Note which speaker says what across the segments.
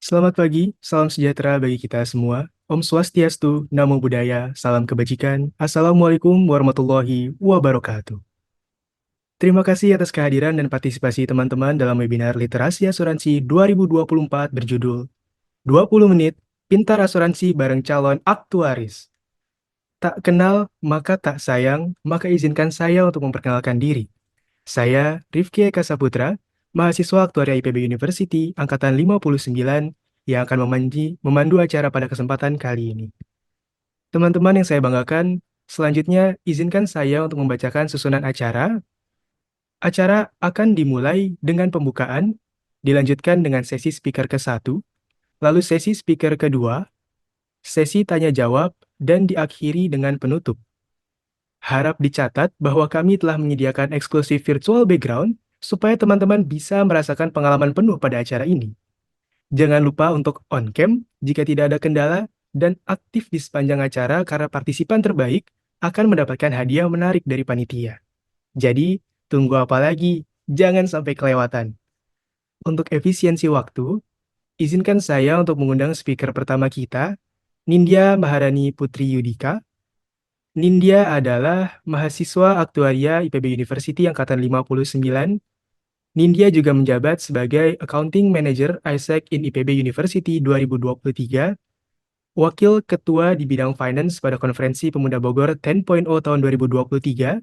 Speaker 1: Selamat pagi, salam sejahtera bagi kita semua. Om Swastiastu, Namo Buddhaya, salam kebajikan. Assalamualaikum warahmatullahi wabarakatuh. Terima kasih atas kehadiran dan partisipasi teman-teman dalam webinar Literasi Asuransi 2024 berjudul 20 Menit Pintar Asuransi Bareng Calon Aktuaris. Tak kenal, maka tak sayang, maka izinkan saya untuk memperkenalkan diri. Saya Rifki Eka Saputra, mahasiswa Aktuaria IPB University Angkatan 59 yang akan memandu acara pada kesempatan kali ini. Teman-teman yang saya banggakan, selanjutnya izinkan saya untuk membacakan susunan acara. Acara akan dimulai dengan pembukaan, dilanjutkan dengan sesi speaker ke-1, lalu sesi speaker kedua, sesi tanya-jawab, dan diakhiri dengan penutup. Harap dicatat bahwa kami telah menyediakan eksklusif virtual background supaya teman-teman bisa merasakan pengalaman penuh pada acara ini. Jangan lupa untuk on-cam jika tidak ada kendala dan aktif di sepanjang acara karena partisipan terbaik akan mendapatkan hadiah menarik dari panitia. Jadi, tunggu apa lagi? Jangan sampai kelewatan. Untuk efisiensi waktu, izinkan saya untuk mengundang speaker pertama kita, Nindya Maharani Putri Yudika. Nindya adalah mahasiswa aktuaria IPB University Angkatan 59. Nindya juga menjabat sebagai Accounting Manager ISEC in IPB University 2023, Wakil Ketua di bidang Finance pada Konferensi Pemuda Bogor 10.0 tahun 2023,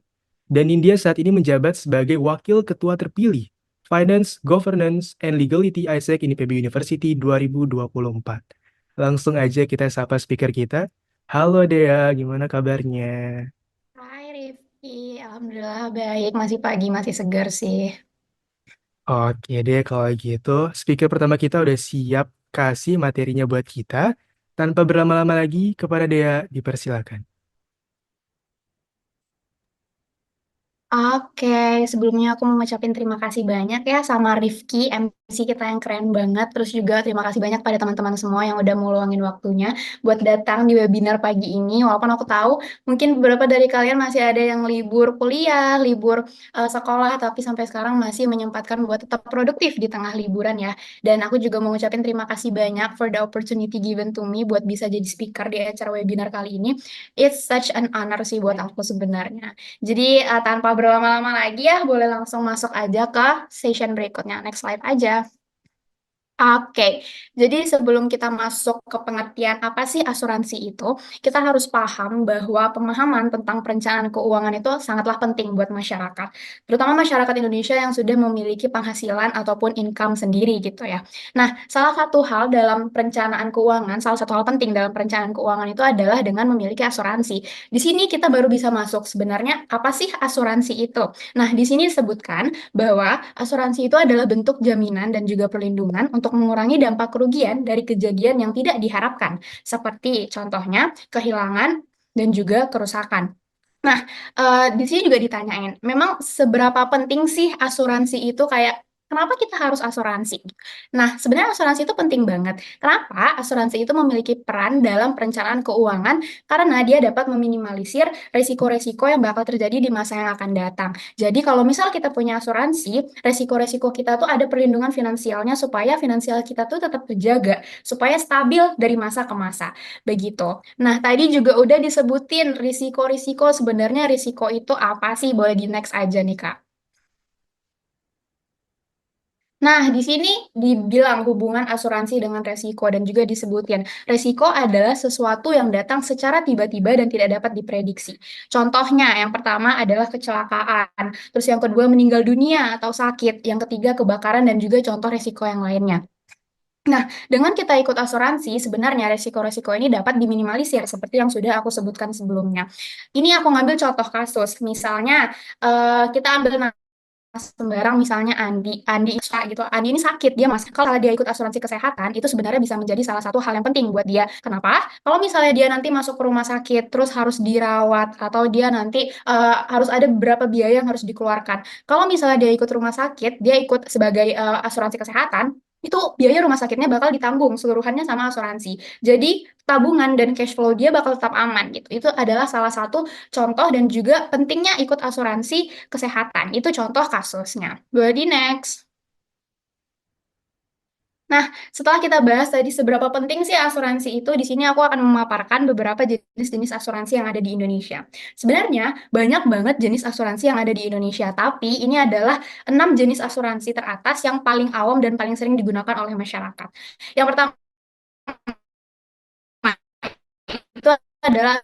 Speaker 1: dan Nindya saat ini menjabat sebagai Wakil Ketua terpilih Finance, Governance, and Legality ISEC in IPB University 2024. Langsung aja kita sapa speaker kita. Halo Dea, gimana kabarnya?
Speaker 2: Hai Rifki, Alhamdulillah baik, masih pagi, masih segar sih.
Speaker 1: Oke deh, kalau gitu, speaker pertama kita udah siap kasih materinya buat kita. Tanpa berlama-lama lagi, kepada Dea, dipersilakan.
Speaker 2: Oke, sebelumnya aku mau ngucapin terima kasih banyak ya sama Rifki, MC kita yang keren banget. Terus juga terima kasih banyak pada teman-teman semua yang udah mau luangin waktunya buat datang di webinar pagi ini. Walaupun aku tahu mungkin beberapa dari kalian masih ada yang libur kuliah, libur sekolah, tapi sampai sekarang masih menyempatkan buat tetap produktif di tengah liburan ya. Dan aku juga mau ngucapin terima kasih banyak for the opportunity given to me buat bisa jadi speaker di acara webinar kali ini. It's such an honor sih buat aku sebenarnya. Jadi tanpa berlama-lama lagi ya, boleh langsung masuk aja ke session berikutnya. Next slide aja. Oke, jadi sebelum kita masuk ke pengertian apa sih asuransi itu, kita harus paham bahwa pemahaman tentang perencanaan keuangan itu sangatlah penting buat masyarakat, terutama masyarakat Indonesia yang sudah memiliki penghasilan ataupun income sendiri gitu ya. Nah, salah satu hal dalam perencanaan keuangan, salah satu hal penting dalam perencanaan keuangan itu adalah dengan memiliki asuransi. Di sini kita baru bisa masuk sebenarnya apa sih asuransi itu. Nah, di sini disebutkan bahwa asuransi itu adalah bentuk jaminan dan juga perlindungan untuk mengurangi dampak kerugian dari kejadian yang tidak diharapkan, seperti contohnya kehilangan dan juga kerusakan. Nah, di sini juga ditanyain, memang seberapa penting sih asuransi itu kayak kenapa kita harus asuransi? Nah, sebenarnya asuransi itu penting banget. Kenapa? Asuransi itu memiliki peran dalam perencanaan keuangan karena dia dapat meminimalisir resiko-resiko yang bakal terjadi di masa yang akan datang. Jadi kalau misal kita punya asuransi, resiko-resiko kita tuh ada perlindungan finansialnya supaya finansial kita tuh tetap terjaga, supaya stabil dari masa ke masa. Begitu. Nah, tadi juga udah disebutin risiko-risiko, sebenarnya risiko itu apa sih? Boleh di next aja nih, Kak. Nah, di sini dibilang hubungan asuransi dengan resiko dan juga disebutin resiko adalah sesuatu yang datang secara tiba-tiba dan tidak dapat diprediksi. Contohnya, yang pertama adalah kecelakaan, terus yang kedua meninggal dunia atau sakit, yang ketiga kebakaran dan juga contoh resiko yang lainnya. Nah, dengan kita ikut asuransi, sebenarnya resiko-resiko ini dapat diminimalisir seperti yang sudah aku sebutkan sebelumnya. Ini aku ngambil contoh kasus, misalnya kita ambil sembarang misalnya Andi gitu. Andi ini sakit, dia masuk. Kalau dia ikut asuransi kesehatan, itu sebenarnya bisa menjadi salah satu hal yang penting buat dia. Kenapa? Kalau misalnya dia nanti masuk ke rumah sakit, terus harus dirawat, atau dia nanti harus ada beberapa biaya yang harus dikeluarkan. Kalau misalnya dia ikut rumah sakit, dia ikut sebagai asuransi kesehatan, itu biaya rumah sakitnya bakal ditanggung seluruhannya sama asuransi. Jadi tabungan dan cash flow dia bakal tetap aman gitu. Itu adalah salah satu contoh dan juga pentingnya ikut asuransi kesehatan. Itu contoh kasusnya. Boleh di next. Nah, setelah kita bahas tadi seberapa penting sih asuransi itu, di sini aku akan memaparkan beberapa jenis-jenis asuransi yang ada di Indonesia. Sebenarnya banyak banget jenis asuransi yang ada di Indonesia, tapi ini adalah 6 jenis asuransi teratas yang paling awam dan paling sering digunakan oleh masyarakat. Yang pertama itu adalah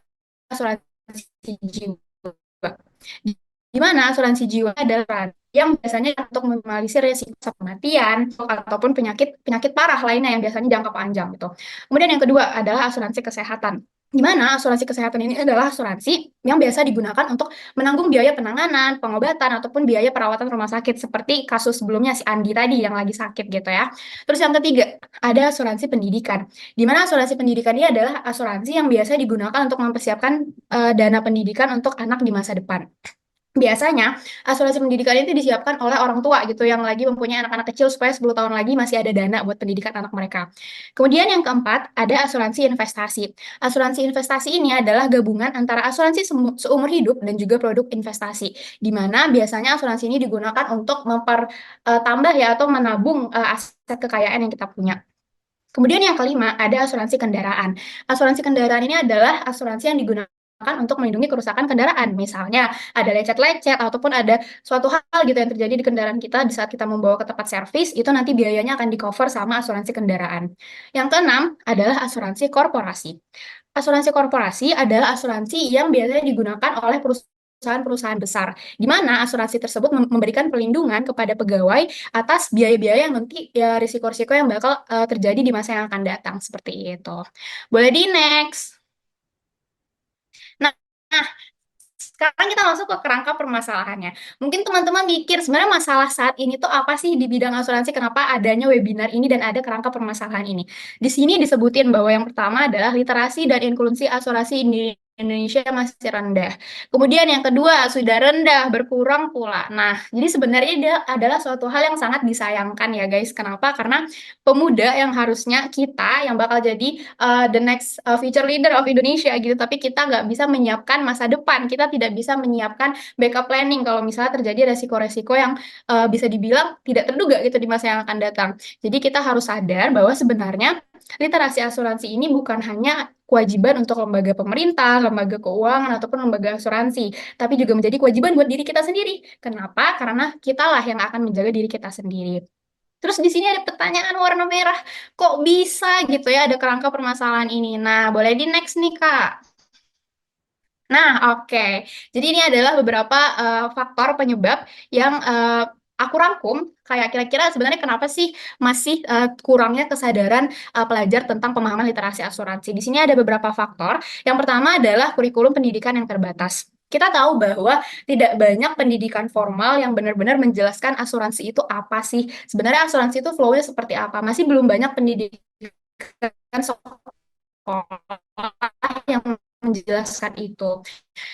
Speaker 2: asuransi jiwa. Di mana asuransi jiwa adalah yang biasanya untuk meminimalisir risiko kematian ataupun penyakit penyakit parah lainnya yang biasanya jangka panjang gitu. Kemudian yang kedua adalah asuransi kesehatan. Di mana asuransi kesehatan ini adalah asuransi yang biasa digunakan untuk menanggung biaya penanganan, pengobatan, ataupun biaya perawatan rumah sakit seperti kasus sebelumnya si Andi tadi yang lagi sakit gitu ya. Terus yang ketiga, ada asuransi pendidikan. Di mana asuransi pendidikan ini adalah asuransi yang biasa digunakan untuk mempersiapkan dana pendidikan untuk anak di masa depan. Biasanya, asuransi pendidikan itu disiapkan oleh orang tua gitu yang lagi mempunyai anak-anak kecil supaya 10 tahun lagi masih ada dana buat pendidikan anak mereka. Kemudian yang keempat, ada asuransi investasi. Asuransi investasi ini adalah gabungan antara asuransi seumur hidup dan juga produk investasi, di mana biasanya asuransi ini digunakan untuk mempertambah ya atau menabung aset kekayaan yang kita punya. Kemudian yang kelima, ada asuransi kendaraan. Asuransi kendaraan ini adalah asuransi yang digunakan untuk melindungi kerusakan kendaraan. Misalnya, ada lecet-lecet ataupun ada suatu hal gitu yang terjadi di kendaraan kita di saat kita membawa ke tempat servis, itu nanti biayanya akan di-cover sama asuransi kendaraan. Yang keenam adalah asuransi korporasi. Asuransi korporasi adalah asuransi yang biasanya digunakan oleh perusahaan-perusahaan besar, di mana asuransi tersebut memberikan perlindungan kepada pegawai atas biaya-biaya yang nanti ya risiko-risiko yang bakal terjadi di masa yang akan datang seperti itu. Boleh di next. Nah, nah, sekarang kita masuk ke kerangka permasalahannya. Mungkin teman-teman mikir sebenarnya masalah saat ini tuh apa sih di bidang asuransi? Kenapa adanya webinar ini dan ada kerangka permasalahan ini? Di sini disebutin bahwa yang pertama adalah literasi dan inklusi asuransi di Indonesia masih rendah. Kemudian yang kedua sudah rendah berkurang pula. Nah, jadi sebenarnya dia adalah suatu hal yang sangat disayangkan ya guys. Kenapa? Karena pemuda yang harusnya kita yang bakal jadi the next future leader of Indonesia gitu, tapi kita nggak bisa menyiapkan masa depan, kita tidak bisa menyiapkan backup planning kalau misalnya terjadi resiko-resiko yang bisa dibilang tidak terduga gitu di masa yang akan datang. Jadi kita harus sadar bahwa sebenarnya literasi asuransi ini bukan hanya kewajiban untuk lembaga pemerintah, lembaga keuangan, ataupun lembaga asuransi, tapi juga menjadi kewajiban buat diri kita sendiri. Kenapa? Karena kitalah yang akan menjaga diri kita sendiri. Terus di sini ada pertanyaan warna merah, kok bisa gitu ya ada kerangka permasalahan ini? Nah, boleh di next nih, Kak. Nah, oke. Jadi ini adalah beberapa faktor penyebab yang aku rangkum kayak kira-kira sebenarnya kenapa sih masih kurangnya kesadaran pelajar tentang pemahaman literasi asuransi. Di sini ada beberapa faktor. Yang pertama adalah kurikulum pendidikan yang terbatas. Kita tahu bahwa tidak banyak pendidikan formal yang benar-benar menjelaskan asuransi itu apa sih. Sebenarnya asuransi itu flow-nya seperti apa. Masih belum banyak pendidikan sekolah yang menjelaskan itu.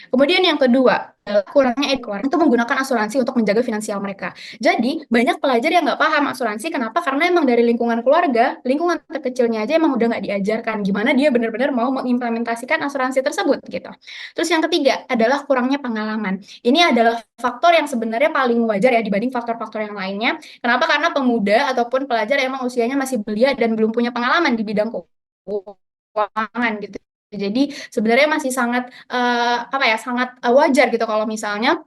Speaker 2: Kemudian yang kedua, kurangnya keluarga itu menggunakan asuransi untuk menjaga finansial mereka. Jadi, banyak pelajar yang nggak paham asuransi. Kenapa? Karena emang dari lingkungan keluarga, lingkungan terkecilnya aja emang udah nggak diajarkan gimana dia benar-benar mau mengimplementasikan asuransi tersebut gitu. Terus yang ketiga adalah kurangnya pengalaman. Ini adalah faktor yang sebenarnya paling wajar ya dibanding faktor-faktor yang lainnya. Kenapa? Karena pemuda ataupun pelajar emang usianya masih belia dan belum punya pengalaman di bidang keuangan gitu. Jadi sebenarnya masih sangat apa ya sangat wajar gitu kalau misalnya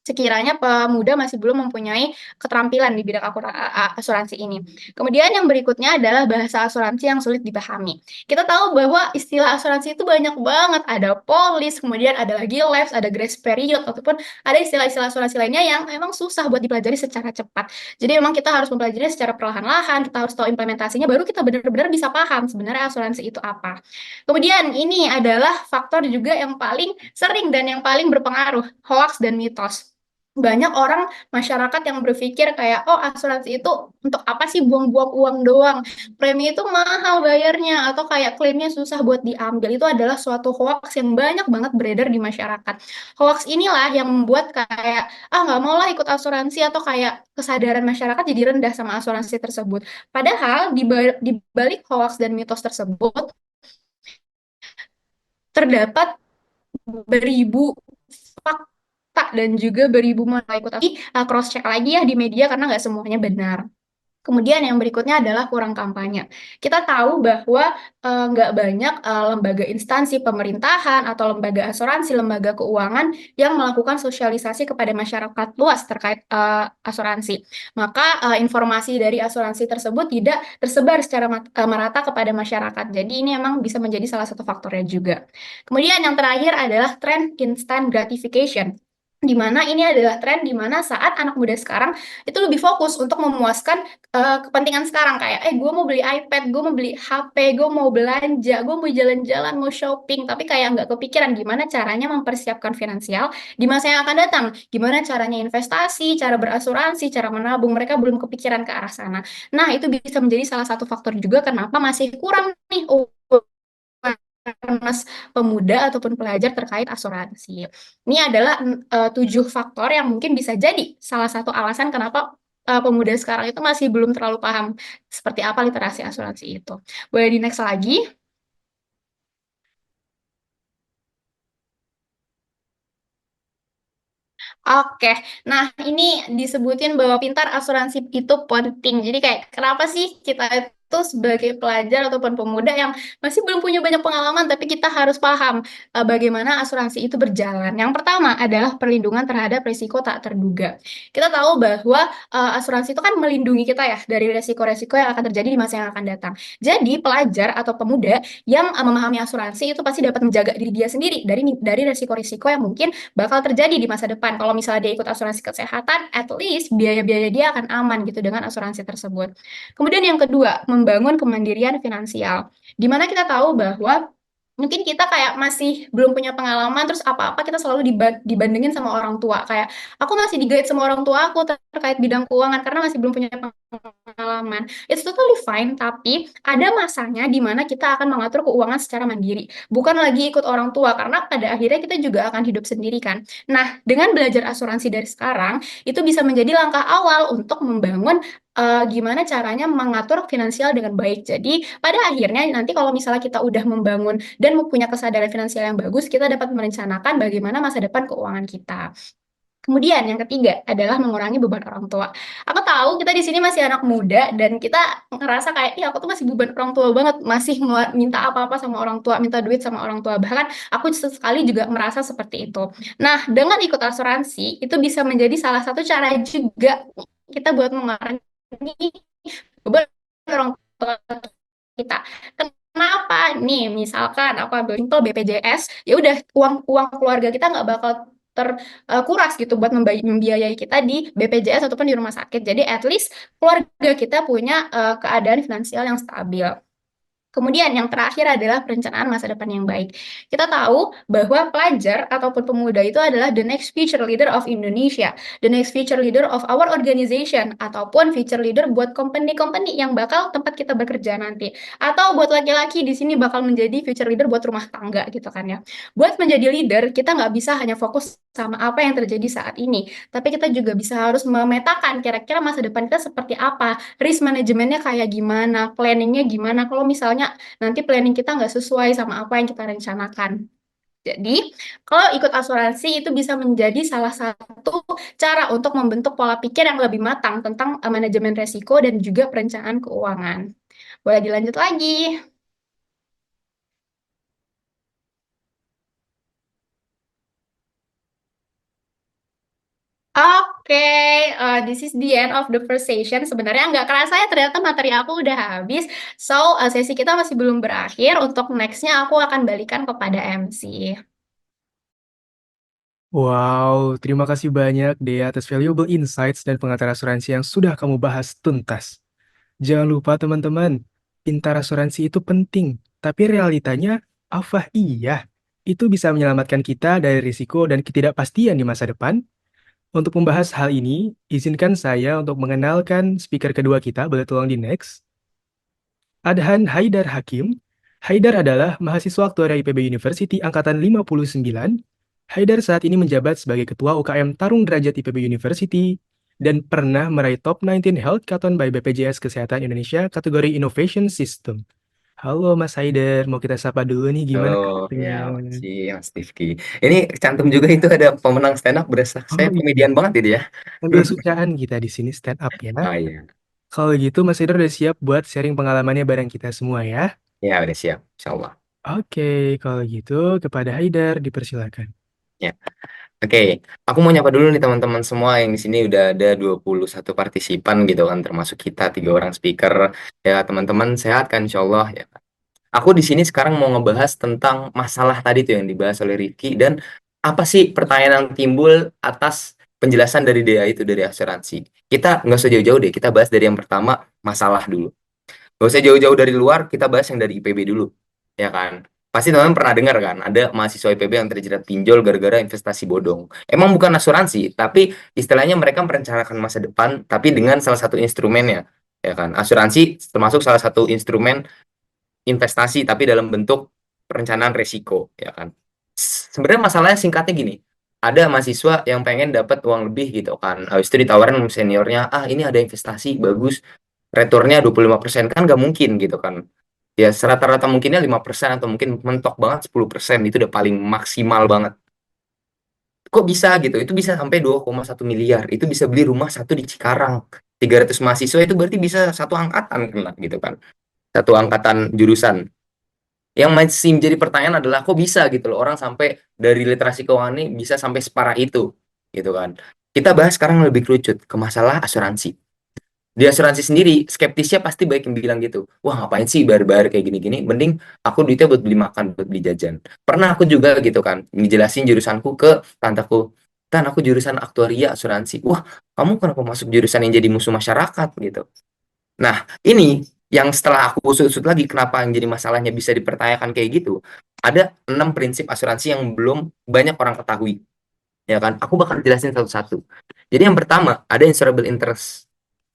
Speaker 2: sekiranya pemuda masih belum mempunyai keterampilan di bidang asuransi ini. Kemudian yang berikutnya adalah bahasa asuransi yang sulit dipahami. Kita tahu bahwa istilah asuransi itu banyak banget. Ada polis, kemudian ada lagi lapse, ada grace period, ataupun ada istilah-istilah asuransi lainnya yang memang susah buat dipelajari secara cepat. Jadi memang kita harus mempelajarinya secara perlahan-lahan, kita harus tahu implementasinya, baru kita benar-benar bisa paham sebenarnya asuransi itu apa. Kemudian ini adalah faktor juga yang paling sering dan yang paling berpengaruh, hoax dan mitos. Banyak orang masyarakat yang berpikir kayak, oh asuransi itu untuk apa sih buang-buang uang doang? Premi itu mahal bayarnya atau kayak klaimnya susah buat diambil. Itu adalah suatu hoax yang banyak banget beredar di masyarakat. Hoax inilah yang membuat kayak, ah nggak mau lah ikut asuransi atau kayak kesadaran masyarakat jadi rendah sama asuransi tersebut. Padahal di balik hoax dan mitos tersebut terdapat beribu fakta dan juga beribu ikut cross check lagi ya di media karena nggak semuanya benar. Kemudian yang berikutnya adalah kurang kampanye. Kita tahu bahwa nggak banyak lembaga instansi pemerintahan atau lembaga asuransi, lembaga keuangan yang melakukan sosialisasi kepada masyarakat luas terkait asuransi. Maka informasi dari asuransi tersebut tidak tersebar secara merata kepada masyarakat. Jadi ini memang bisa menjadi salah satu faktornya juga. Kemudian yang terakhir adalah tren instant gratification. Di mana ini adalah tren di mana saat anak muda sekarang itu lebih fokus untuk memuaskan kepentingan sekarang kayak gue mau beli iPad, gue mau beli HP, gue mau belanja, gue mau jalan-jalan, mau shopping, tapi kayak nggak kepikiran gimana caranya mempersiapkan finansial di masa yang akan datang, gimana caranya investasi, cara berasuransi, cara menabung, mereka belum kepikiran ke arah sana. Nah, itu bisa menjadi salah satu faktor juga kenapa masih kurang nih awareness pemuda ataupun pelajar terkait asuransi. Ini adalah 7 faktor yang mungkin bisa jadi salah satu alasan kenapa pemuda sekarang itu masih belum terlalu paham seperti apa literasi asuransi itu. Boleh di next lagi? Oke, nah ini disebutin bahwa pintar asuransi itu penting. Jadi kayak kenapa sih kita itu sebagai pelajar ataupun pemuda yang masih belum punya banyak pengalaman, tapi kita harus paham bagaimana asuransi itu berjalan. Yang pertama adalah perlindungan terhadap risiko tak terduga. Kita tahu bahwa asuransi itu kan melindungi kita ya dari risiko-risiko yang akan terjadi di masa yang akan datang. Jadi pelajar atau pemuda yang memahami asuransi itu pasti dapat menjaga diri dia sendiri dari risiko-risiko yang mungkin bakal terjadi di masa depan. Kalau misalnya dia ikut asuransi kesehatan, at least biaya-biaya dia akan aman gitu dengan asuransi tersebut. Kemudian yang kedua, membangun kemandirian finansial. Di mana kita tahu bahwa mungkin kita kayak masih belum punya pengalaman, terus apa-apa kita selalu dibandingin sama orang tua. Kayak aku masih di-guide sama orang tua aku terkait bidang keuangan karena masih belum punya pengalaman. It's totally fine, tapi ada masanya di mana kita akan mengatur keuangan secara mandiri. Bukan lagi ikut orang tua, karena pada akhirnya kita juga akan hidup sendiri kan. Nah, dengan belajar asuransi dari sekarang, itu bisa menjadi langkah awal untuk membangun gimana caranya mengatur finansial dengan baik. Jadi, pada akhirnya nanti kalau misalnya kita udah membangun dan mempunyai kesadaran finansial yang bagus, kita dapat merencanakan bagaimana masa depan keuangan kita. Kemudian yang ketiga adalah mengurangi beban orang tua. Aku tahu kita di sini masih anak muda dan kita ngerasa kayak, iya aku tuh masih beban orang tua banget, masih minta apa-apa sama orang tua, minta duit sama orang tua. Bahkan aku sesekali juga merasa seperti itu. Nah, dengan ikut asuransi itu bisa menjadi salah satu cara juga kita buat mengurangi beban orang tua kita. Kenapa nih? Misalkan aku ambil simpel BPJS, ya udah uang uang keluarga kita nggak bakal terkuras gitu buat membiayai kita di BPJS ataupun di rumah sakit. Jadi at least keluarga kita punya keadaan finansial yang stabil. Kemudian yang terakhir adalah perencanaan masa depan yang baik. Kita tahu bahwa pelajar ataupun pemuda itu adalah the next future leader of Indonesia, the next future leader of our organization, ataupun future leader buat company-company yang bakal tempat kita bekerja nanti. Atau buat laki-laki di sini bakal menjadi future leader buat rumah tangga gitu kan ya. Buat menjadi leader, kita nggak bisa hanya fokus sama apa yang terjadi saat ini, tapi kita juga bisa harus memetakan kira-kira masa depan kita seperti apa, risk manajemennya kayak gimana, planningnya gimana, kalau misalnya nanti planning kita nggak sesuai sama apa yang kita rencanakan. Jadi, kalau ikut asuransi itu bisa menjadi salah satu cara untuk membentuk pola pikir yang lebih matang tentang manajemen resiko dan juga perencanaan keuangan. Boleh dilanjut lagi. Oke, this is the end of the first session. Sebenarnya nggak kerasa ya, ternyata materi aku udah habis. So, sesi kita masih belum berakhir. Untuk next-nya aku akan balikan kepada MC.
Speaker 1: Wow, terima kasih banyak Dea atas valuable insights dan pengantar asuransi yang sudah kamu bahas tuntas. Jangan lupa teman-teman, pintar asuransi itu penting, tapi realitanya, apa iya? Itu bisa menyelamatkan kita dari risiko dan ketidakpastian di masa depan? Untuk membahas hal ini, izinkan saya untuk mengenalkan speaker kedua kita, boleh tolong di next. Adhan Haidar Hakim. Haidar adalah mahasiswa aktuaria IPB University Angkatan 59. Haidar saat ini menjabat sebagai Ketua UKM Tarung Derajat IPB University dan pernah meraih Top 19 Health Hackathon by BPJS Kesehatan Indonesia kategori Innovation System. Halo Mas Haidar, mau kita sapa dulu nih gimana
Speaker 3: Oh ya,
Speaker 1: kabarnya?
Speaker 3: makasih Mas Rifki. Ini cantum juga itu ada pemenang stand up berasa. Saya
Speaker 1: Oh iya,
Speaker 3: komedian banget ini ya.
Speaker 1: ambil sucaan kita di sini stand up ya.
Speaker 3: Ah iya.
Speaker 1: Kalau gitu Mas Haidar udah siap buat sharing pengalamannya bareng kita semua ya?
Speaker 3: Ya, udah siap, insya Allah.
Speaker 1: Oke, kalau gitu kepada Haidar dipersilakan.
Speaker 3: Ya. Oke, aku mau nyapa dulu nih teman-teman semua yang di sini udah ada 21 partisipan gitu kan, termasuk kita 3 orang speaker. Ya, teman-teman sehat kan insya Allah ya. Aku di sini sekarang mau ngebahas tentang masalah tadi tuh yang dibahas oleh Rifki dan apa sih pertanyaan yang timbul atas penjelasan dari DA itu dari asuransi. Kita nggak usah jauh-jauh deh, kita bahas dari yang pertama, masalah dulu. Nggak usah jauh-jauh dari luar, kita bahas yang dari IPB dulu, ya kan? Pasti teman-teman pernah dengar kan, ada mahasiswa IPB yang terjerat pinjol gara-gara investasi bodong. Emang bukan asuransi, tapi istilahnya mereka merencanakan masa depan, tapi dengan salah satu instrumennya, ya kan? Asuransi termasuk salah satu instrumen investasi tapi dalam bentuk perencanaan resiko ya kan. Sebenarnya masalahnya singkatnya gini, ada mahasiswa yang pengen dapat uang lebih gitu kan, habis itu ditawarin sama seniornya, ah ini ada investasi bagus, returnnya 25% kan nggak mungkin gitu kan. Ya rata-rata mungkinnya 5% atau mungkin mentok banget 10%, itu udah paling maksimal banget. Kok bisa gitu, itu bisa sampai 2,1 miliar, itu bisa beli rumah satu di Cikarang. 300 mahasiswa itu berarti bisa satu angkatan kena gitu kan, satu angkatan jurusan. Yang masih menjadi pertanyaan adalah kok bisa gitu loh orang sampai dari literasi keuangan ini bisa sampai separah itu gitu kan. Kita bahas sekarang lebih kerucut ke masalah asuransi. Di asuransi sendiri skeptisnya pasti baik yang bilang gitu, wah ngapain sih bayar-bayar kayak gini-gini, mending aku duitnya buat beli makan, buat beli jajan. Pernah aku juga gitu kan ngejelasin jurusanku ke tantaku, tan aku jurusan aktuaria asuransi, wah kamu kenapa masuk jurusan yang jadi musuh masyarakat gitu. Nah, ini yang setelah aku usut-usut lagi kenapa yang jadi masalahnya bisa dipertanyakan kayak gitu. Ada 6 prinsip asuransi yang belum banyak orang ketahui. Ya kan? Aku bakal jelasin satu-satu. Jadi yang pertama, ada insurable interest.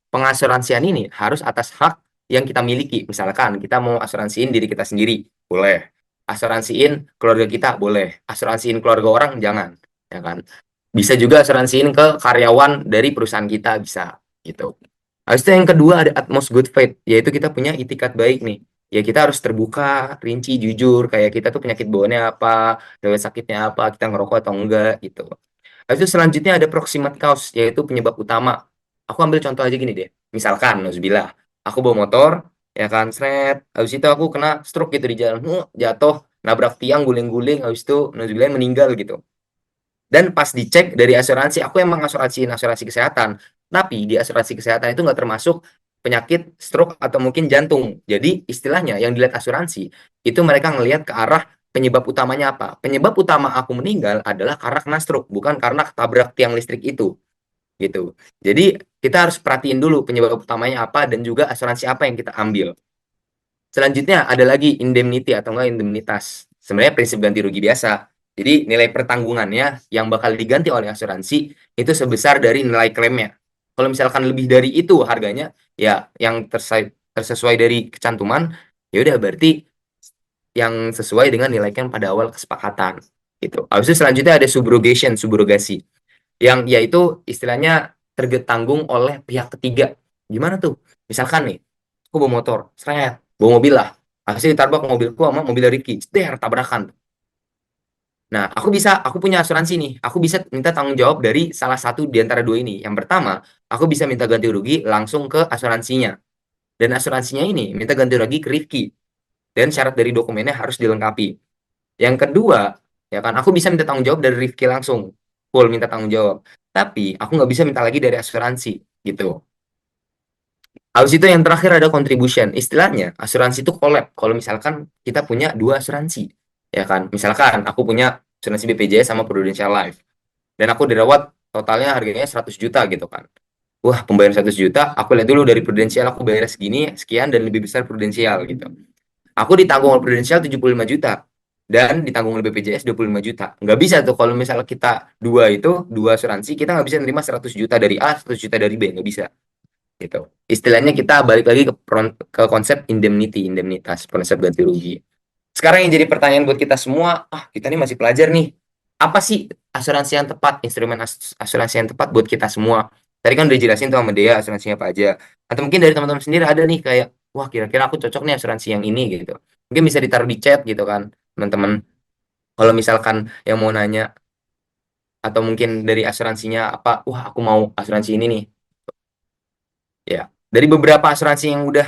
Speaker 3: Pengasuransian ini harus atas hak yang kita miliki. Misalkan kita mau asuransiin diri kita sendiri, boleh. Asuransiin keluarga kita, boleh. Asuransiin keluarga orang, jangan. Ya kan? Bisa juga asuransiin ke karyawan dari perusahaan kita, bisa. Gitu. Habis itu yang kedua ada utmost good faith, yaitu kita punya itikat baik nih. Ya kita harus terbuka, rinci, jujur, kayak kita tuh penyakit bawaannya apa, riwayat sakitnya apa, kita ngerokok atau enggak gitu. Habis itu selanjutnya ada proximate cause, yaitu penyebab utama. Aku ambil contoh aja gini deh. Misalkan, nauzubillah, aku bawa motor, ya kan, seret. Habis itu aku kena stroke gitu di jalan, jatuh, nabrak tiang, guling-guling, habis itu nauzubillah meninggal gitu. Dan pas dicek dari asuransi, aku emang asuransi kesehatan, tapi di asuransi kesehatan itu nggak termasuk penyakit stroke atau mungkin jantung. Jadi istilahnya yang dilihat asuransi itu mereka ngelihat ke arah penyebab utamanya apa. Penyebab utama aku meninggal adalah karena kena stroke, bukan karena ketabrak tiang listrik itu. Gitu. Jadi kita harus perhatiin dulu penyebab utamanya apa dan juga asuransi apa yang kita ambil. Selanjutnya ada lagi indemnity atau enggak indemnitas. Sebenarnya prinsip ganti rugi biasa. Jadi nilai pertanggungannya yang bakal diganti oleh asuransi itu sebesar dari nilai klaimnya. Kalau misalkan lebih dari itu harganya, ya yang tersesuai dari kecantuman, ya udah berarti yang sesuai dengan nilai klaim pada awal kesepakatan. Gitu. Habis itu selanjutnya ada subrogation, subrogasi, yang yaitu istilahnya tergetanggung oleh pihak ketiga. Gimana tuh? Misalkan nih, aku bawa motor, seret, bawa mobil lah. Hasil ditabrak mobilku sama mobil Ricky, tabrakan. Nah, aku punya asuransi nih. Aku bisa minta tanggung jawab dari salah satu di antara dua ini. Yang pertama, aku bisa minta ganti rugi langsung ke asuransinya. Dan asuransinya ini minta ganti rugi ke Rifki. Dan syarat dari dokumennya harus dilengkapi. Yang kedua, ya kan, aku bisa minta tanggung jawab dari Rifki langsung. Full minta tanggung jawab. Tapi aku nggak bisa minta lagi dari asuransi, gitu. Habis itu yang terakhir ada contribution. Istilahnya, asuransi itu collab. Kalau misalkan kita punya dua asuransi, ya kan. Misalkan aku punya asuransi BPJS sama Prudential Life. Dan aku dirawat totalnya harganya 100 juta gitu kan. Wah, pembayaran 100 juta, aku lihat dulu dari Prudential aku bayar segini, sekian, dan lebih besar Prudential gitu. Aku ditanggung oleh Prudential 75 juta. Dan ditanggung oleh BPJS 25 juta. Nggak bisa tuh kalau misalnya kita dua asuransi, kita nggak bisa nerima 100 juta dari A, 100 juta dari B. Nggak bisa gitu. Istilahnya kita balik lagi ke konsep indemnity, indemnitas, konsep ganti rugi. Sekarang yang jadi pertanyaan buat kita semua, kita nih masih pelajar nih. Apa sih asuransi yang tepat, instrumen asuransi yang tepat buat kita semua? Tadi kan udah jelasin tuh sama Dea asuransinya apa aja. Atau mungkin dari teman-teman sendiri ada nih kayak, wah kira-kira aku cocok nih asuransi yang ini gitu. Mungkin bisa ditaruh di chat gitu kan, teman-teman. Kalau misalkan yang mau nanya, atau mungkin dari asuransinya apa, wah aku mau asuransi ini nih. Ya. Dari beberapa asuransi yang udah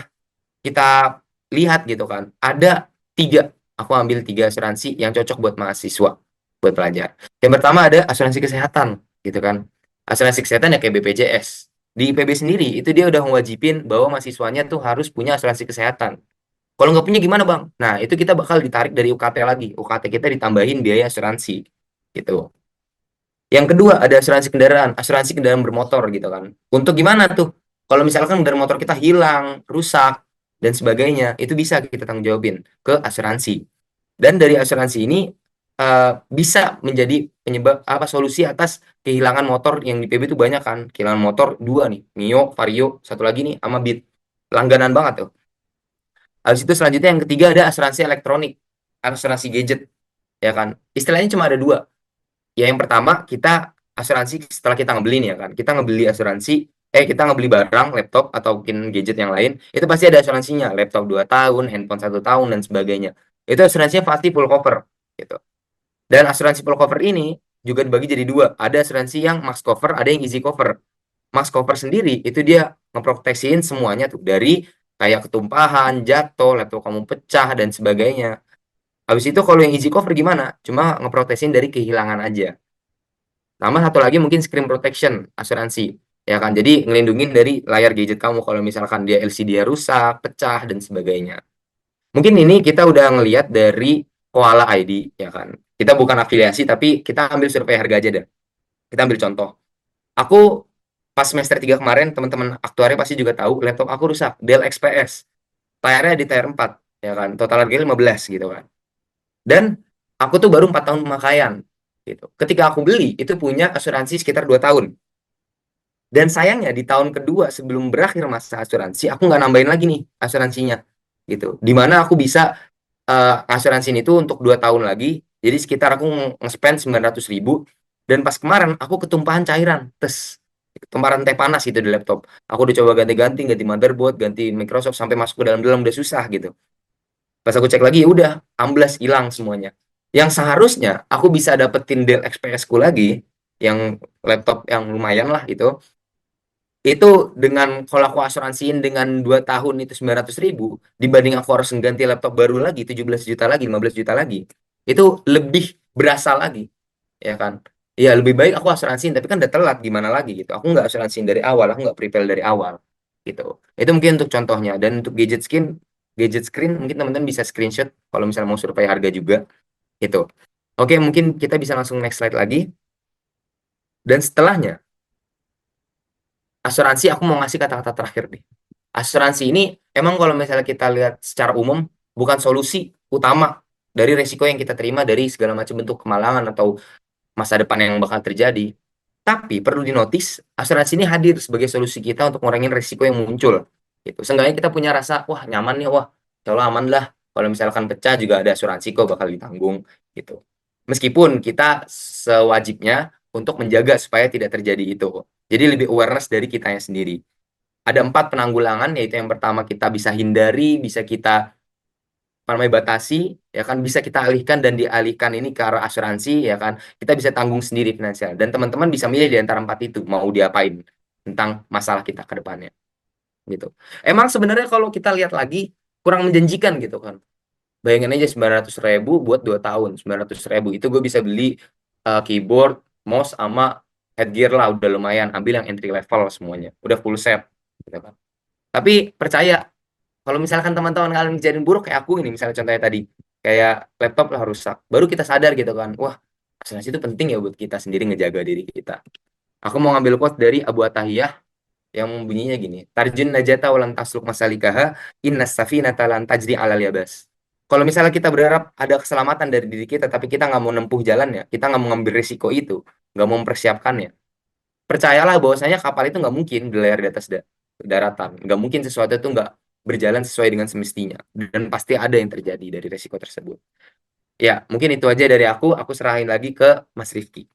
Speaker 3: kita lihat gitu kan, ada 3, aku ambil 3 asuransi yang cocok buat mahasiswa, buat pelajar. Yang pertama ada asuransi kesehatan, gitu kan. Asuransi kesehatan ya kayak BPJS. Di IPB sendiri, itu dia udah mewajibin bahwa mahasiswanya tuh harus punya asuransi kesehatan. Kalau nggak punya gimana bang? Nah, itu kita bakal ditarik dari UKT lagi. UKT kita ditambahin biaya asuransi, gitu. Yang kedua ada asuransi kendaraan bermotor gitu kan. Untuk gimana tuh? Kalau misalkan kendaraan motor kita hilang, rusak, dan sebagainya, itu bisa kita tanggung jawabin ke asuransi. Dan dari asuransi ini bisa menjadi penyebab apa solusi atas kehilangan motor yang di PB itu banyak kan. Kehilangan motor 2 nih, Mio, Vario, satu lagi nih sama Beat. Langganan banget tuh. Habis itu selanjutnya yang ketiga ada asuransi elektronik, asuransi gadget, ya kan. Istilahnya cuma ada 2. Ya yang pertama kita asuransi setelah kita ngebeli nih ya kan. Kita ngebeli asuransi, kita ngebeli barang, laptop atau mungkin gadget yang lain, itu pasti ada asuransinya. Laptop 2 tahun, handphone 1 tahun dan sebagainya. Itu asuransinya pasti full cover gitu. Dan asuransi full cover ini juga dibagi jadi 2. Ada asuransi yang max cover, ada yang easy cover. Max cover sendiri itu dia ngeproteksiin semuanya tuh dari kayak ketumpahan, jatuh, laptop kamu pecah dan sebagainya. Habis itu kalau yang easy cover gimana? Cuma ngeproteksiin dari kehilangan aja. Tambah satu lagi mungkin screen protection asuransi, ya kan. Jadi ngelindungin dari layar gadget kamu kalau misalkan dia LCD-nya rusak, pecah dan sebagainya. Mungkin ini kita udah ngelihat dari Koala ID, ya kan. Kita bukan afiliasi tapi kita ambil survei harga aja deh. Kita ambil contoh. Aku pas semester 3 kemarin teman-teman aktuari pasti juga tahu laptop aku rusak, Dell XPS. Layarnya di tier 4, ya kan. Total harganya 15 gitu kan. Dan aku tuh baru 4 tahun pemakaian gitu. Ketika aku beli itu punya asuransi sekitar 2 tahun. Dan sayangnya di tahun kedua sebelum berakhir masa asuransi, aku nggak nambahin lagi nih asuransinya gitu. Dimana aku bisa asuransiin itu untuk 2 tahun lagi. Jadi sekitar aku nge-spend 900.000. Dan pas kemarin aku ketumpahan cairan, tumpahan teh panas gitu di laptop. Aku udah coba ganti-ganti, ganti motherboard, ganti Microsoft sampai masuk ke dalam-dalam udah susah gitu. Pas aku cek lagi, ya udah, amblas hilang semuanya. Yang seharusnya aku bisa dapetin Dell XPS ku lagi, yang laptop yang lumayan lah itu dengan kalau aku asuransiin dengan 2 tahun itu 900.000, dibanding aku harus ganti laptop baru lagi 17 juta lagi, 15 juta lagi, itu lebih berasa lagi, ya kan? Ya lebih baik aku asuransiin, tapi kan udah telat gimana lagi gitu. Aku nggak asuransiin dari awal, aku nggak prepare dari awal gitu. Itu mungkin untuk contohnya. Dan untuk gadget screen mungkin teman-teman bisa screenshot kalau misalnya mau survei harga juga gitu. Oke, mungkin kita bisa langsung next slide lagi. Dan setelahnya asuransi aku mau ngasih kata-kata terakhir nih. Asuransi ini emang kalau misalnya kita lihat secara umum bukan solusi utama dari resiko yang kita terima dari segala macam bentuk kemalangan atau masa depan yang bakal terjadi. Tapi perlu dinotis, asuransi ini hadir sebagai solusi kita untuk ngurangin resiko yang muncul. Gitu. Seenggaknya kita punya rasa, wah nyaman nih, wah insya Allah aman lah. Kalau misalkan pecah juga ada asuransi kok bakal ditanggung. Gitu. Meskipun kita sewajibnya untuk menjaga supaya tidak terjadi itu. Jadi lebih awareness dari kitanya sendiri. Ada 4 penanggulangan, yaitu yang pertama kita bisa hindari, bisa kita batasi, ya kan, bisa kita alihkan dan dialihkan ini ke arah asuransi, ya kan, kita bisa tanggung sendiri finansial. Dan teman-teman bisa milih di antara 4 itu, mau diapain tentang masalah kita ke depannya, gitu. Emang sebenarnya kalau kita lihat lagi, kurang menjanjikan gitu kan. Bayangin aja 900.000 buat 2 tahun, 900.000 itu gue bisa beli keyboard, mouse, sama headgear lah, udah lumayan. Ambil yang entry level semuanya, udah full set, gitu kan. Tapi percaya, kalau misalkan teman-teman kalian kejadian buruk kayak aku ini, misalnya contohnya tadi, kayak laptop lah rusak, baru kita sadar gitu kan, wah asuransi itu penting ya buat kita sendiri ngejaga diri kita. Aku mau ngambil quote dari Abu Atahiyah yang bunyinya gini, Tarjun najata walan tasluk masalikaha, innas safinata lan tajri alal yabas. Kalau misalnya kita berharap ada keselamatan dari diri kita, tapi kita nggak mau nempuh jalannya, kita nggak mau ngambil risiko itu, nggak mau mempersiapkannya, percayalah bahwasanya kapal itu nggak mungkin berlayar di atas daratan. Nggak mungkin sesuatu itu nggak berjalan sesuai dengan semestinya. Dan pasti ada yang terjadi dari resiko tersebut. Ya, mungkin itu aja dari aku. Aku serahin lagi ke Mas Rifki.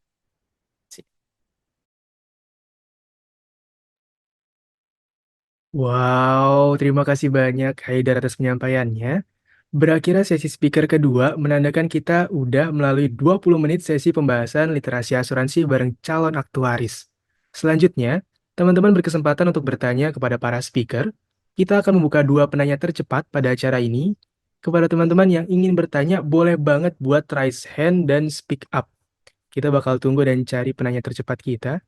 Speaker 1: Wow, terima kasih banyak Haidar atas penyampaiannya. Berakhirnya sesi speaker kedua menandakan kita udah melalui 20 menit sesi pembahasan literasi asuransi bareng calon aktuaris. Selanjutnya, Teman-teman berkesempatan untuk bertanya kepada para speaker. Kita akan membuka dua penanya tercepat pada acara ini. Kepada teman-teman yang ingin bertanya, boleh banget buat raise hand dan speak up. Kita bakal tunggu dan cari penanya tercepat kita.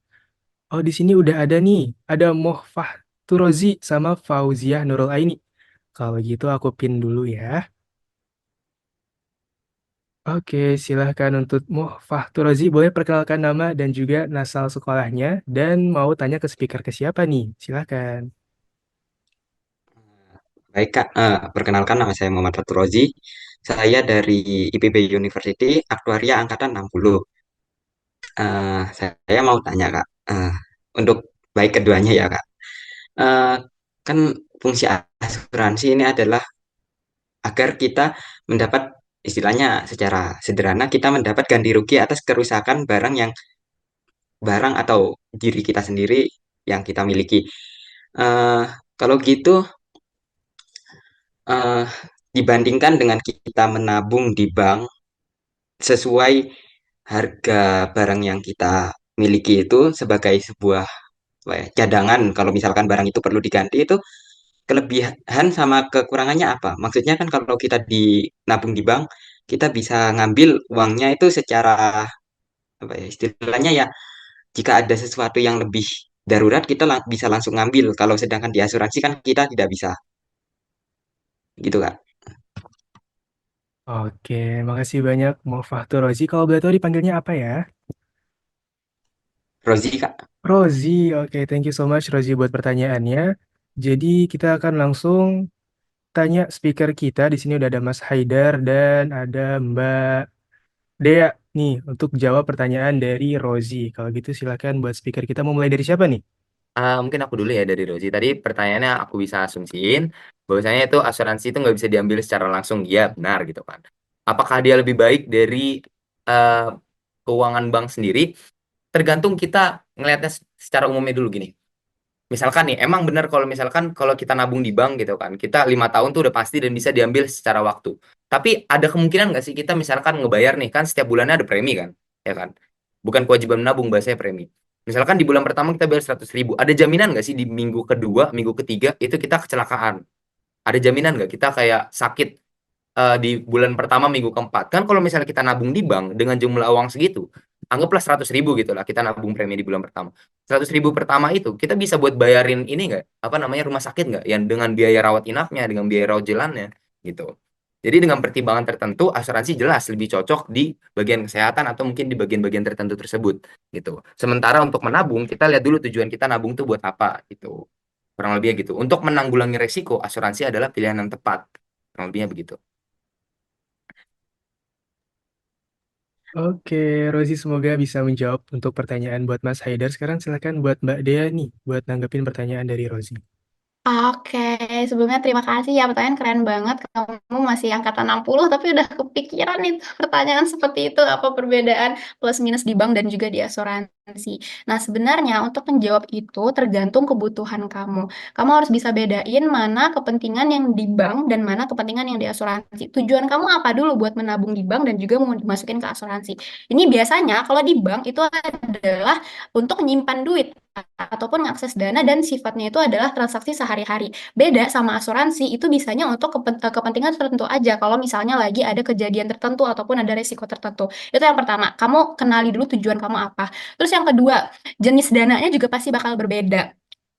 Speaker 1: Oh, di sini udah ada nih. Ada Mohfah Turozi sama Fauziah Nurul Aini. Kalau gitu aku pin dulu ya. Oke, silahkan untuk Mohfah Turozi. Boleh perkenalkan nama dan juga nasal sekolahnya. Dan mau tanya ke speaker ke siapa nih? Silahkan.
Speaker 4: Baik Kak, perkenalkan nama saya Muhammad Fatur Rozi. Saya dari IPB University, Aktuaria Angkatan 60. Saya mau tanya Kak, untuk baik keduanya ya Kak. Eh, kan fungsi asuransi ini adalah agar kita mendapat istilahnya secara sederhana kita mendapat ganti rugi atas kerusakan barang atau diri kita sendiri yang kita miliki. Eh, Kalau gitu, eh, dibandingkan dengan kita menabung di bank sesuai harga barang yang kita miliki itu sebagai sebuah apa ya, cadangan kalau misalkan barang itu perlu diganti itu kelebihan sama kekurangannya apa? Maksudnya kan kalau kita nabung di bank kita bisa ngambil uangnya itu secara apa ya istilahnya ya jika ada sesuatu yang lebih darurat kita bisa langsung ngambil kalau sedangkan di asuransi kan kita tidak bisa gitu Kak.
Speaker 1: Oke, makasih banyak Mohfah Turozi. Kalau boleh tahu dipanggilnya apa ya?
Speaker 4: Rozi Kak.
Speaker 1: Rozi, oke, thank you so much Rozi buat pertanyaannya. Jadi kita akan langsung tanya speaker kita. Di sini udah ada Mas Haidar dan ada Mbak Dea nih untuk jawab pertanyaan dari Rozi. Kalau gitu silakan buat speaker kita mau mulai dari siapa nih?
Speaker 3: Mungkin aku dulu ya dari Rozi. Tadi pertanyaannya aku bisa asumsiin bahwasanya itu asuransi itu nggak bisa diambil secara langsung. Iya, benar gitu kan. Apakah dia lebih baik dari eh, keuangan bank sendiri? Tergantung kita ngelihatnya secara umumnya dulu gini. Misalkan nih, emang benar kalau misalkan kalau kita nabung di bank gitu kan, kita 5 tahun tuh udah pasti dan bisa diambil secara waktu. Tapi ada kemungkinan nggak sih kita misalkan ngebayar nih kan setiap bulannya ada premi kan, ya kan? Bukan kewajiban menabung bahasanya premi. Misalkan di bulan pertama kita bayar 100.000, ada jaminan nggak sih di minggu kedua, minggu ketiga itu kita kecelakaan? Ada jaminan nggak kita kayak sakit di bulan pertama minggu keempat kan kalau misalnya kita nabung di bank dengan jumlah uang segitu anggaplah 100.000 gitu lah kita nabung premi di bulan pertama 100.000 pertama itu kita bisa buat bayarin ini nggak apa namanya rumah sakit nggak yang dengan biaya rawat inapnya dengan biaya rawat jalannya gitu jadi dengan pertimbangan tertentu asuransi jelas lebih cocok di bagian kesehatan atau mungkin di bagian-bagian tertentu tersebut gitu sementara untuk menabung kita lihat dulu tujuan kita nabung tuh buat apa gitu kurang lebihnya gitu untuk menanggulangi resiko asuransi adalah pilihan yang tepat kurang lebihnya begitu.
Speaker 1: Oke, Rozi semoga bisa menjawab untuk pertanyaan buat Mas Haidar. Sekarang silakan buat Mbak Dea nih buat nanggepin pertanyaan dari Rozi.
Speaker 2: Oke, sebelumnya terima kasih ya, pertanyaan keren banget. Kamu masih angkatan 60 tapi udah kepikiran itu pertanyaan seperti itu, apa perbedaan plus minus di bank dan juga di asuransi. Nah, sebenarnya untuk menjawab itu tergantung kebutuhan kamu. Kamu harus bisa bedain mana kepentingan yang di bank dan mana kepentingan yang di asuransi. Tujuan kamu apa dulu buat menabung di bank dan juga mau dimasukin ke asuransi. Ini biasanya kalau di bank itu adalah untuk menyimpan duit ataupun mengakses dana dan sifatnya itu adalah transaksi sehari-hari. Beda sama asuransi itu bisanya untuk kepentingan tertentu aja. Kalau misalnya lagi ada kejadian tertentu ataupun ada resiko tertentu. Itu yang pertama, kamu kenali dulu tujuan kamu apa. Terus yang kedua, jenis dananya juga pasti bakal berbeda.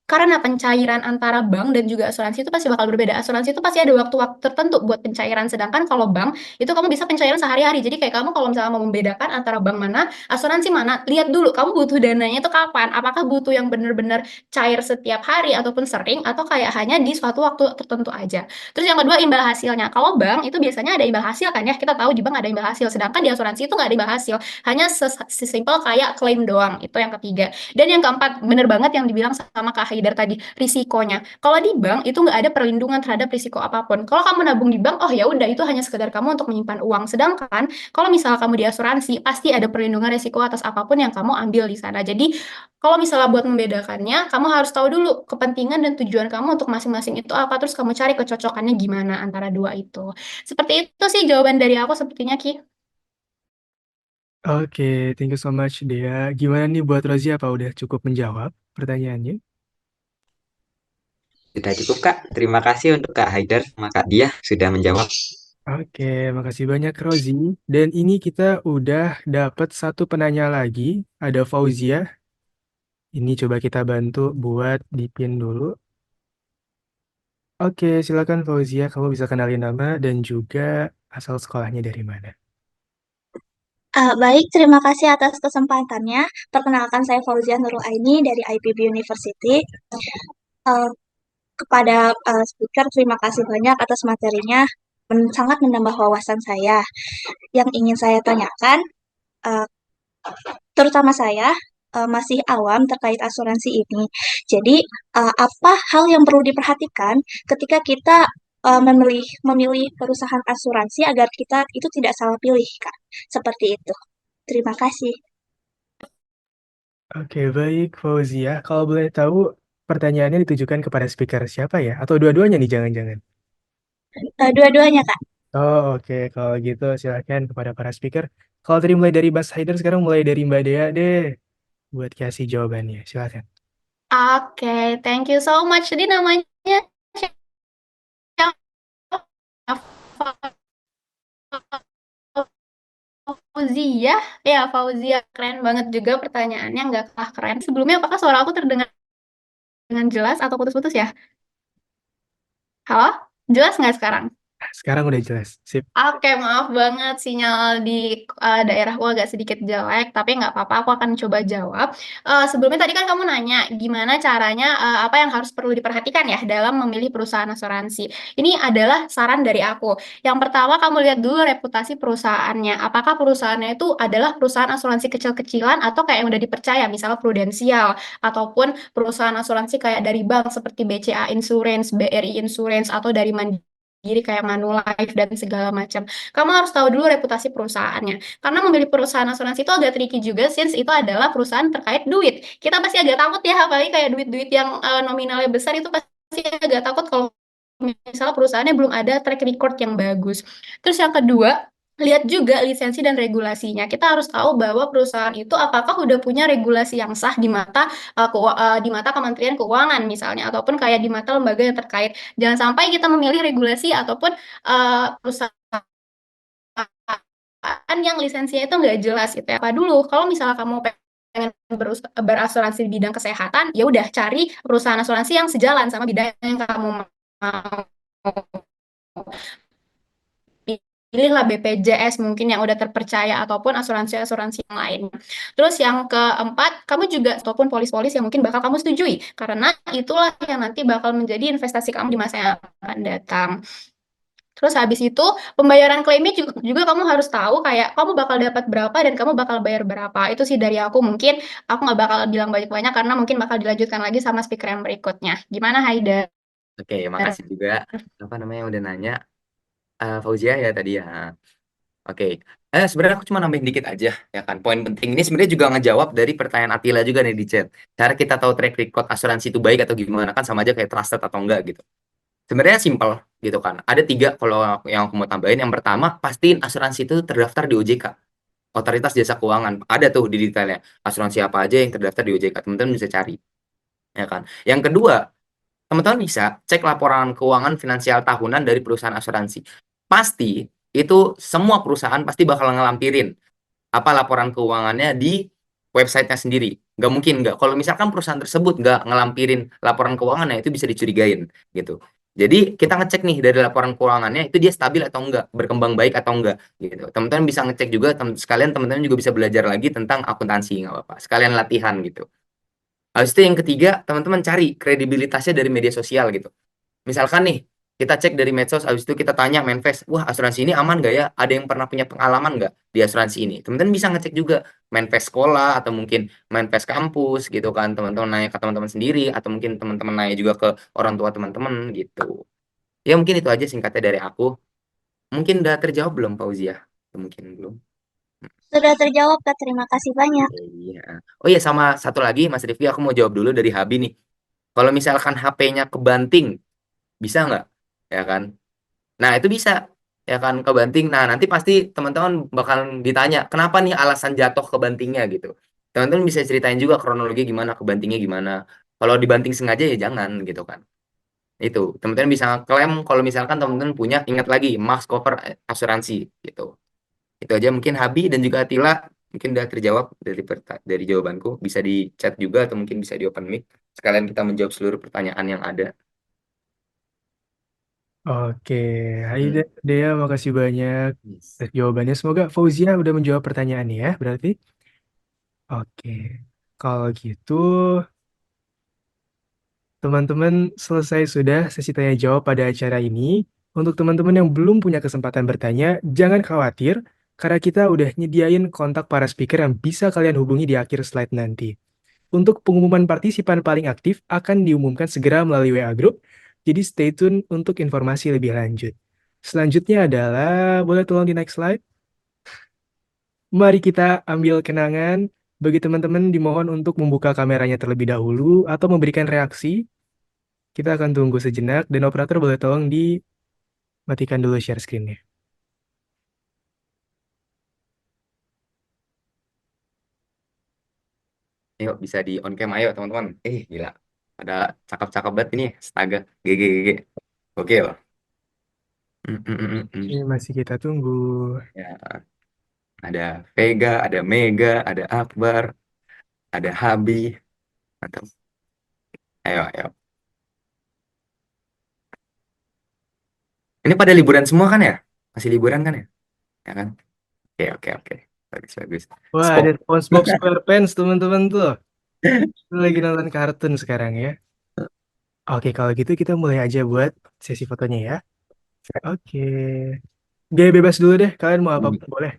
Speaker 2: Karena pencairan antara bank dan juga asuransi itu pasti bakal berbeda. Asuransi itu pasti ada waktu-waktu tertentu buat pencairan. Sedangkan kalau bank, itu kamu bisa pencairan sehari-hari. Jadi kayak kamu kalau misalnya mau membedakan antara bank mana, asuransi mana, lihat dulu kamu butuh dananya itu kapan. Apakah butuh yang benar-benar cair setiap hari ataupun sering, atau kayak hanya di suatu waktu tertentu aja. Terus yang kedua, imbal hasilnya. Kalau bank, itu biasanya ada imbal hasil kan ya. Kita tahu di bank ada imbal hasil. Sedangkan di asuransi itu nggak ada imbal hasil. Hanya sesimpel kayak klaim doang. Itu yang ketiga. Dan yang keempat, bener banget yang dibilang sama Kak Haidar tadi, risikonya. Kalau di bank itu nggak ada perlindungan terhadap risiko apapun. Kalau kamu nabung di bank, oh ya udah itu hanya sekedar kamu untuk menyimpan uang. Sedangkan kalau misal kamu di asuransi, pasti ada perlindungan risiko atas apapun yang kamu ambil di sana. Jadi kalau misalnya buat membedakannya, kamu harus tahu dulu kepentingan dan tujuan kamu untuk masing-masing itu apa, terus kamu cari kecocokannya gimana antara dua itu. Seperti itu sih jawaban dari aku sepertinya, Ki.
Speaker 1: Oke, thank you so much, Dea. Gimana nih buat Rozi, apa udah cukup menjawab pertanyaannya?
Speaker 4: Sudah cukup, Kak. Terima kasih untuk Kak Haidar sama Kak Dia sudah menjawab.
Speaker 1: Oke, makasih banyak Rozi. Dan ini kita udah dapat satu penanya lagi, ada Fauzia. Ini coba kita bantu buat dipin dulu. Oke, silakan Fauzia, kamu bisa kenalin nama dan juga asal sekolahnya dari mana.
Speaker 5: Baik, terima kasih atas kesempatannya. Perkenalkan, saya Fauzia Nurul Aini dari IPB University. Eh, kepada speaker, terima kasih banyak atas materinya. Sangat menambah wawasan saya. Yang ingin saya tanyakan, eh, terutama saya masih awam terkait asuransi ini. Jadi, apa hal yang perlu diperhatikan ketika kita memilih perusahaan asuransi agar kita itu tidak salah pilih, Kak? Seperti itu. Terima kasih.
Speaker 1: Oke, baik Fauzia. Kalau boleh tahu, pertanyaannya ditujukan kepada speaker siapa ya? Atau dua-duanya nih, jangan-jangan.
Speaker 5: Dua-duanya, Kak.
Speaker 1: Oh, oke. Kalau gitu, silakan kepada para speaker. Kalau tadi mulai dari Mas Haider, sekarang mulai dari Mbak Dea deh. Buat kasih jawabannya. Silakan.
Speaker 2: Oke, thank you so much. Jadi namanya siapa? Fauzia, ya Fauzia, keren banget juga pertanyaannya, nggak kalah keren. Sebelumnya apakah suara aku terdengar dengan jelas atau putus-putus ya? Halo, jelas nggak sekarang?
Speaker 1: Sekarang udah jelas. Sip.
Speaker 2: Oke, maaf banget sinyal di daerahku agak sedikit jelek, tapi nggak apa-apa, aku akan coba jawab. Sebelumnya tadi kan kamu nanya gimana caranya, apa yang harus perlu diperhatikan ya dalam memilih perusahaan asuransi. Ini adalah saran dari aku. Yang pertama, kamu lihat dulu reputasi perusahaannya. Apakah perusahaannya itu adalah perusahaan asuransi kecil-kecilan atau kayak yang udah dipercaya, misalnya Prudensial, ataupun perusahaan asuransi kayak dari bank seperti BCA Insurance, BRI Insurance, atau dari Mandiri kayak Manulife dan segala macam. Kamu harus tahu dulu reputasi perusahaannya. Karena memilih perusahaan asuransi itu agak tricky juga, since itu adalah perusahaan terkait duit. Kita pasti agak takut ya, apalagi kayak duit-duit yang nominalnya besar itu pasti agak takut kalau misalnya perusahaannya belum ada track record yang bagus. Terus yang kedua, lihat juga lisensi dan regulasinya. Kita harus tahu bahwa perusahaan itu apakah udah punya regulasi yang sah di mata di mata Kementerian Keuangan misalnya, ataupun kayak di mata lembaga yang terkait. Jangan sampai kita memilih regulasi ataupun perusahaan yang lisensinya itu nggak jelas gitu ya. Apa dulu, kalau misalnya kamu pengen berasuransi di bidang kesehatan, ya udah cari perusahaan asuransi yang sejalan sama bidang yang kamu mau. Pilihlah BPJS mungkin yang udah terpercaya ataupun asuransi-asuransi yang lain. Terus yang keempat, kamu juga ataupun polis-polis yang mungkin bakal kamu setujui karena itulah yang nanti bakal menjadi investasi kamu di masa yang akan datang. Terus habis itu pembayaran klaimnya juga kamu harus tahu kayak kamu bakal dapat berapa dan kamu bakal bayar berapa. Itu sih dari aku, mungkin aku nggak bakal bilang banyak-banyak karena mungkin bakal dilanjutkan lagi sama speaker yang berikutnya. Gimana Haida?
Speaker 3: Oke, makasih juga apa namanya udah nanya Fauzia ya tadi ya. Oke, sebenarnya aku cuma nambahin dikit aja ya kan. Poin penting ini sebenarnya juga ngejawab dari pertanyaan Atila juga nih di chat. Cara kita tahu track record asuransi itu baik atau gimana kan sama aja kayak trusted atau enggak gitu. Sebenarnya simpel gitu kan. Ada tiga kalau yang aku mau tambahin. Yang pertama, pastiin asuransi itu terdaftar di OJK, Otoritas Jasa Keuangan. Ada tuh di detailnya asuransi apa aja yang terdaftar di OJK. Teman-teman bisa cari, ya kan. Yang kedua, teman-teman bisa cek laporan keuangan finansial tahunan dari perusahaan asuransi. Pasti itu semua perusahaan pasti bakal ngelampirin apa laporan keuangannya di websitenya sendiri. Nggak mungkin nggak. Kalau misalkan perusahaan tersebut nggak ngelampirin laporan keuangannya, itu bisa dicurigain gitu. Jadi kita ngecek nih dari laporan keuangannya itu dia stabil atau enggak, berkembang baik atau enggak gitu. Teman-teman bisa ngecek juga, sekalian teman-teman juga bisa belajar lagi tentang akuntansi, nggak apa-apa. Sekalian latihan gitu. Habis itu yang ketiga, teman-teman cari kredibilitasnya dari media sosial gitu. Misalkan nih, kita cek dari medsos, habis itu kita tanya Manfest, wah asuransi ini aman nggak ya? Ada yang pernah punya pengalaman nggak di asuransi ini? Teman-teman bisa ngecek juga Manfest sekolah, atau mungkin Manfest kampus gitu kan. Teman-teman nanya ke teman-teman sendiri, atau mungkin teman-teman nanya juga ke orang tua teman-teman gitu. Ya mungkin itu aja singkatnya dari aku. Mungkin udah terjawab belum, Fauzia? Mungkin belum.
Speaker 5: Sudah terjawab, Kak. Terima kasih banyak.
Speaker 3: Iya. Oh iya, sama satu lagi Mas Rifki, aku mau jawab dulu dari Habi nih. Kalau misalkan HP-nya kebanting, bisa nggak? Ya kan? Nah, itu bisa. ya kan kebanting. Nah, nanti pasti teman-teman bakal ditanya, kenapa nih alasan jatuh kebantingnya gitu. Teman-teman bisa ceritain juga kronologi gimana, kebantingnya gimana. Kalau dibanting sengaja ya jangan gitu kan. Itu, teman-teman bisa klaim kalau misalkan teman-teman punya, ingat lagi, max cover asuransi gitu. Itu aja mungkin Habi dan juga Atila mungkin udah terjawab dari jawabanku. Bisa di chat juga atau mungkin bisa di open mic. Sekalian kita menjawab seluruh pertanyaan yang ada.
Speaker 1: Oke, hai
Speaker 3: Hmm.
Speaker 1: Dea, makasih banyak
Speaker 3: Yes.
Speaker 1: atas jawabannya. Semoga Fauzia udah menjawab pertanyaannya ya, berarti. Oke, kalau gitu teman-teman selesai sudah sesi tanya jawab pada acara ini. Untuk teman-teman yang belum punya kesempatan bertanya, jangan khawatir karena kita udah nyediain kontak para speaker yang bisa kalian hubungi di akhir slide nanti. Untuk pengumuman partisipan paling aktif akan diumumkan segera melalui WA Group, jadi stay tune untuk informasi lebih lanjut. Selanjutnya adalah, boleh tolong di next slide? Mari kita ambil kenangan. Bagi teman-teman dimohon untuk membuka kameranya terlebih dahulu atau memberikan reaksi. Kita akan tunggu sejenak dan operator boleh tolong dimatikan dulu share screen-nya.
Speaker 3: Ayo bisa di on cam ayo teman-teman. Gila. Ada cakep-cakep banget ini. Astaga. GG GG. Oke loh.
Speaker 1: Ini masih kita tunggu.
Speaker 3: Ya, ada Vega, ada Mega, ada Akbar, ada Habi. Mantap. Ayo, ayo. Ini pada liburan semua kan ya? Masih liburan kan ya? Ya kan? Oke, oke, oke. Bagus, bagus.
Speaker 1: Wah,
Speaker 3: Skop.
Speaker 1: ada SpongeBob SquarePants teman-teman tuh. Lagi nonton kartun sekarang ya. Oke, kalau gitu kita mulai aja buat sesi fotonya ya. Oke. Gaya bebas dulu deh, kalian mau apa pun boleh.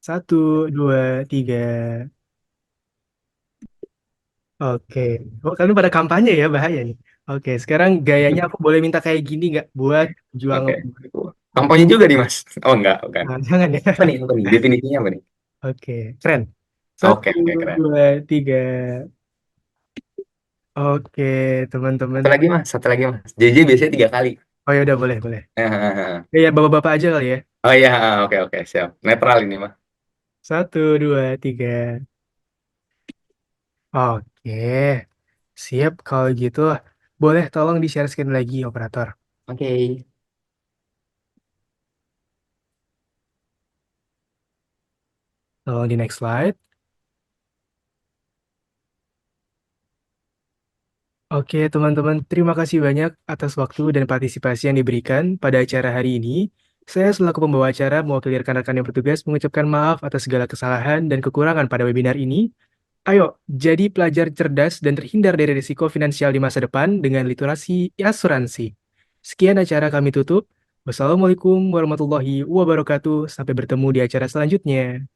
Speaker 1: 1, 2, 3. Oke. Oh, kalian pada kampanye ya, bahaya nih. Oke, sekarang gayanya aku boleh minta kayak gini nggak buat juang.
Speaker 3: Oke. Kampanye juga nih, Mas. Oh, enggak, bukan.
Speaker 1: Nah, jangan ya.
Speaker 3: Apa nih? Apa nih? Definisinya apa nih?
Speaker 1: Oke, keren.
Speaker 3: Oke,
Speaker 1: 1,
Speaker 3: oke, keren.
Speaker 1: 2, 3. Oke, teman-teman.
Speaker 3: Satu lagi, Mas. Satu lagi, Mas. JJ biasanya 3 kali.
Speaker 1: Oh ya udah boleh, boleh.
Speaker 3: Eh,
Speaker 1: Ya, bapak-bapak aja kali ya.
Speaker 3: Oh iya, oke, oke, siap. Netral ini, Mas.
Speaker 1: 1, 2, 3. Oke, siap kalau gitu. Boleh tolong di-share screen lagi, operator.
Speaker 3: Oke.
Speaker 1: Tolong di next slide. Oke, teman-teman, terima kasih banyak atas waktu dan partisipasi yang diberikan pada acara hari ini. Saya selaku pembawa acara mewakili rekan-rekan yang bertugas mengucapkan maaf atas segala kesalahan dan kekurangan pada webinar ini. Ayo, jadi pelajar cerdas dan terhindar dari risiko finansial di masa depan dengan literasi asuransi. Sekian acara kami tutup. Wassalamualaikum warahmatullahi wabarakatuh. Sampai bertemu di acara selanjutnya.